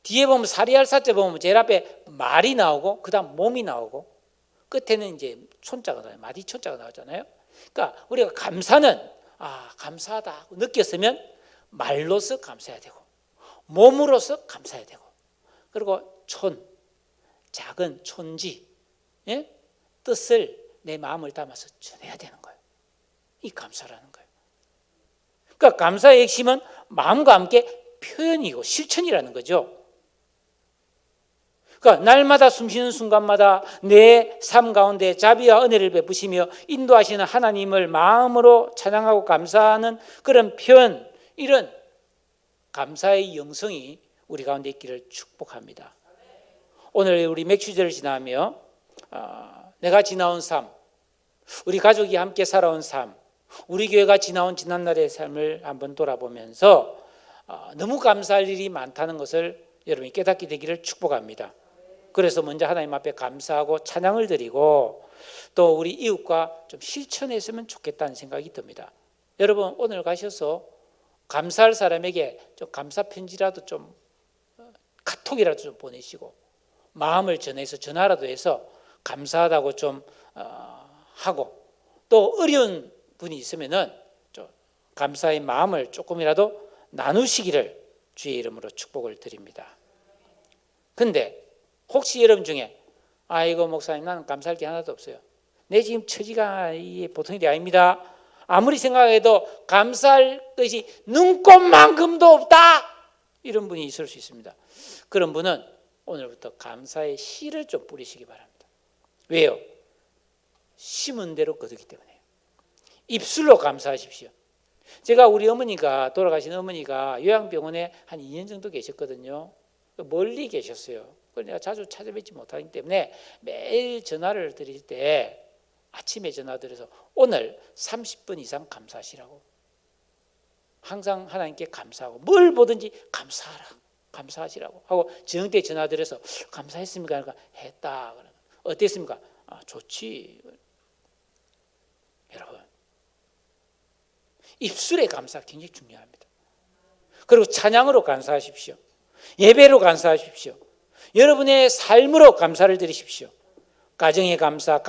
뒤에 보면 살해할 사자 보면 제일 앞에 말이 나오고 그 다음 몸이 나오고 끝에는 이제 촌자가 나와요. 마디 촌자가 나오잖아요. 그러니까 우리가 감사는 감사하다 하고 느꼈으면 말로서 감사해야 되고 몸으로서 감사해야 되고, 그리고 작은 촌지, 뜻을 내 마음을 담아서 전해야 되는 거예요. 이 감사라는 거예요. 그러니까 감사의 핵심은 마음과 함께 표현이고 실천이라는 거죠. 그러니까 날마다 숨쉬는 순간마다 내 삶 가운데 자비와 은혜를 베푸시며 인도하시는 하나님을 마음으로 찬양하고 감사하는 그런 표현, 이런 감사의 영성이 우리 가운데 있기를 축복합니다. 오늘 우리 맥주제를 지나며 내가 지나온 삶, 우리 가족이 함께 살아온 삶, 우리 교회가 지나온 지난날의 삶을 한번 돌아보면서 너무 감사할 일이 많다는 것을 여러분이 깨닫게 되기를 축복합니다. 그래서 먼저 하나님 앞에 감사하고 찬양을 드리고 또 우리 이웃과 좀 실천했으면 좋겠다는 생각이 듭니다. 여러분 오늘 가셔서 감사할 사람에게 좀 감사 편지라도 좀 카톡이라도 좀 보내시고 마음을 전해서 전화라도 해서 감사하다고 좀 하고 또 어려운 분이 있으면은 좀 감사의 마음을 조금이라도 나누시기를 주의 이름으로 축복을 드립니다. 근데 혹시 여러분 중에 아이고 목사님 나는 감사할 게 하나도 없어요. 내 지금 처지가 보통 일이 아닙니다. 아무리 생각해도 감사할 것이 눈꼽만큼도 없다. 이런 분이 있을 수 있습니다. 그런 분은 오늘부터 감사의 씨를 좀 뿌리시기 바랍니다. 왜요? 심은 대로 거두기 때문에요. 입술로 감사하십시오. 제가 우리 어머니가 돌아가신 어머니가 요양병원에 한 2년 정도 계셨거든요. 멀리 계셨어요. 그래서 내가 자주 찾아뵙지 못하기 때문에 매일 전화를 드릴 때 아침에 전화 드려서 오늘 30분 이상 감사하시라고 항상 하나님께 감사하고 뭘 보든지 감사하라 감사하시라고 하고 저녁 때 전화 드려서 감사했습니까? 그러니까 했다. 어땠습니까? 좋지. 여러분 입술의 감사 굉장히 중요합니다. 그리고 찬양으로 감사하십시오. 예배로 감사하십시오. 여러분의 삶으로 감사를 드리십시오. 가정의 감사.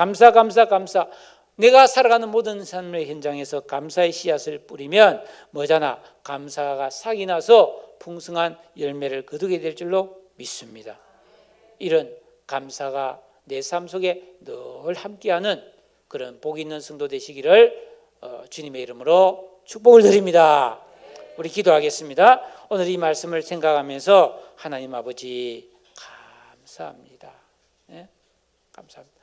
내가 살아가는 모든 삶의 현장에서 감사의 씨앗을 뿌리면 뭐잖아? 감사가 싹이 나서 풍성한 열매를 거두게 될 줄로 믿습니다. 이런 감사가 내 삶 속에 늘 함께하는 그런 복 있는 성도 되시기를 주님의 이름으로 축복을 드립니다. 우리 기도하겠습니다. 오늘 이 말씀을 생각하면서 하나님 아버지 감사합니다. 네? 감사합니다.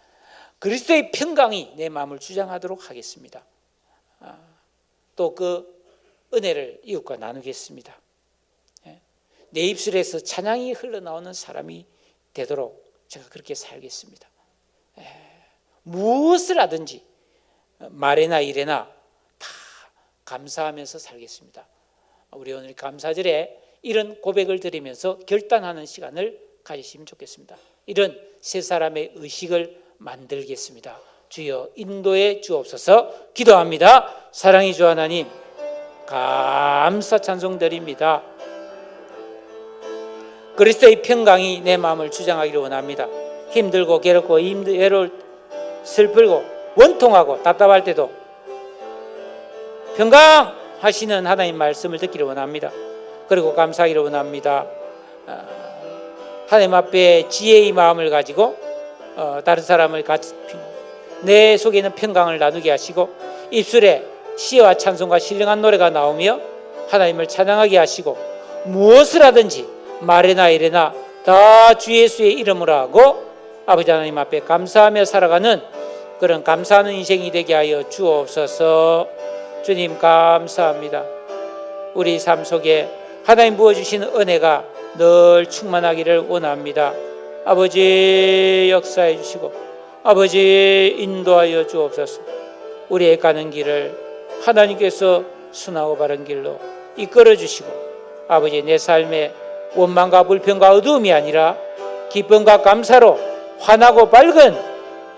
그리스도의 평강이 내 마음을 주장하도록 하겠습니다. 또 그 은혜를 이웃과 나누겠습니다. 내 입술에서 찬양이 흘러나오는 사람이 되도록 제가 그렇게 살겠습니다. 무엇을 하든지 말에나 일에나 다 감사하면서 살겠습니다. 우리 오늘 감사절에 이런 고백을 드리면서 결단하는 시간을 가지시면 좋겠습니다. 이런 세 사람의 의식을 만들겠습니다. 주여 인도해 주옵소서. 기도합니다. 사랑의 주 하나님 감사 찬송 드립니다. 그리스도의 평강이 내 마음을 주장하기를 원합니다. 힘들고 괴롭고 외로울 슬프고 원통하고 답답할 때도 평강하시는 하나님 말씀을 듣기를 원합니다. 그리고 감사하기를 원합니다. 하나님 앞에 지혜의 마음을 가지고 다른 사람을 같이 내 속에 있는 평강을 나누게 하시고 입술에 시와 찬송과 신령한 노래가 나오며 하나님을 찬양하게 하시고 무엇을 하든지 말이나 일이나 다 주 예수의 이름으로 하고 아버지 하나님 앞에 감사하며 살아가는 그런 감사하는 인생이 되게 하여 주옵소서. 주님 감사합니다. 우리 삶 속에 하나님 부어주시는 은혜가 늘 충만하기를 원합니다. 아버지 역사해 주시고 아버지 인도하여 주옵소서. 우리의 가는 길을 하나님께서 순하고 바른 길로 이끌어 주시고 아버지 내 삶에 원망과 불평과 어두움이 아니라 기쁨과 감사로 환하고 밝은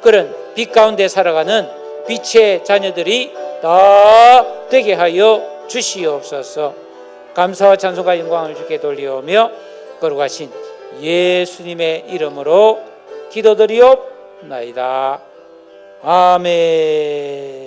그런 빛 가운데 살아가는 빛의 자녀들이 다 되게 하여 주시옵소서. 감사와 찬송과 영광을 주께 돌리오며 거룩하신 예수님의 이름으로 기도드리옵나이다. 아멘.